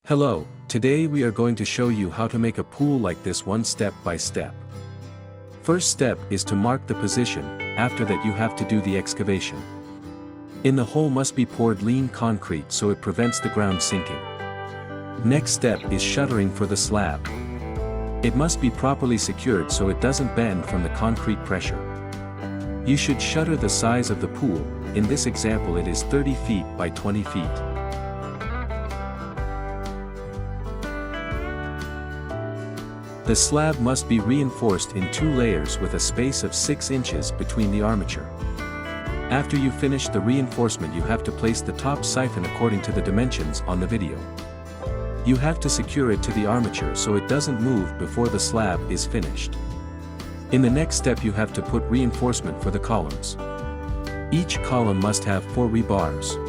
Hello, today we are going to show you how to make a pool like this one step by step. First step is to mark the position, after that you have to do the excavation. In the hole must be poured lean concrete so it prevents the ground sinking. Next step is shuttering for the slab. It must be properly secured so it doesn't bend from the concrete pressure. You should shutter the size of the pool, in this example it is 30 feet by 20 feet. The slab must be reinforced in 2 layers with a space of 6 inches between the armature. After you finish the reinforcement you have to place the top siphon according to the dimensions on the video. You have to secure it to the armature so it doesn't move before the slab is finished. In the next step you have to put reinforcement for the columns. Each column must have 4 rebars.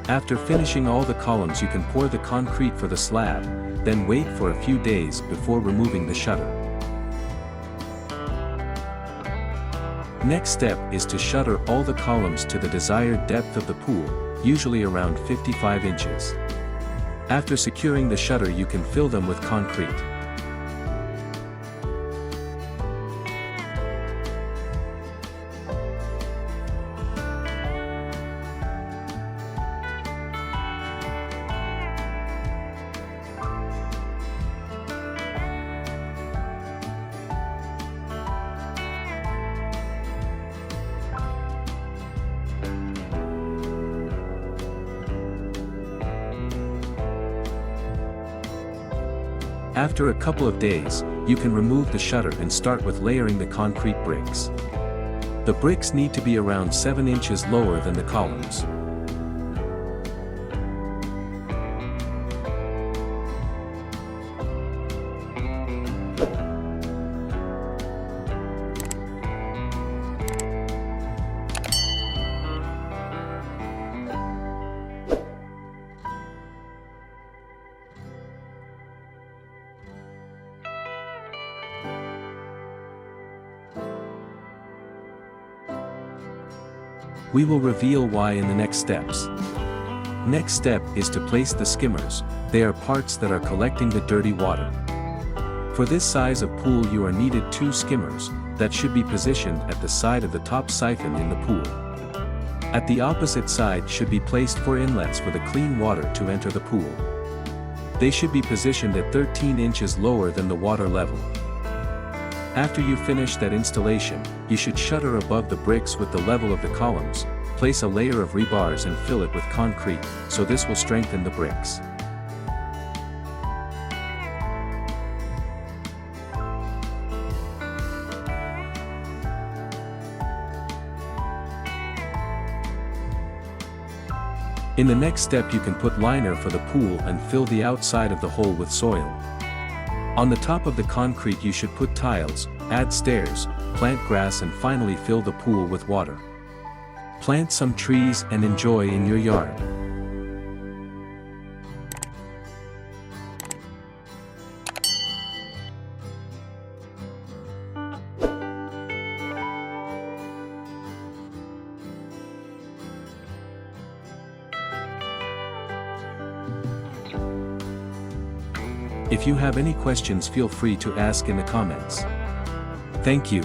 After finishing all the columns you can pour the concrete for the slab, then wait for a few days before removing the shutter. Next step is to shutter all the columns to the desired depth of the pool, usually around 55 inches. After securing the shutter you can fill them with concrete. After a couple of days, you can remove the shutter and start with layering the concrete bricks. The bricks need to be around 7 inches lower than the columns. We will reveal why in the next steps. Next step is to place the skimmers. They are parts that are collecting the dirty water. For this size of pool you are needed 2 skimmers, that should be positioned at the side of the top siphon in the pool. At the opposite side should be placed 4 inlets for the clean water to enter the pool. They should be positioned at 13 inches lower than the water level. After you finish that installation, you should shutter above the bricks with the level of the columns, place a layer of rebars and fill it with concrete, so this will strengthen the bricks. In the next step you can put liner for the pool and fill the outside of the hole with soil. On the top of the concrete you should put tiles, add stairs, plant grass and finally fill the pool with water. Plant some trees and enjoy in your yard. If you have any questions feel free to ask in the comments. Thank you.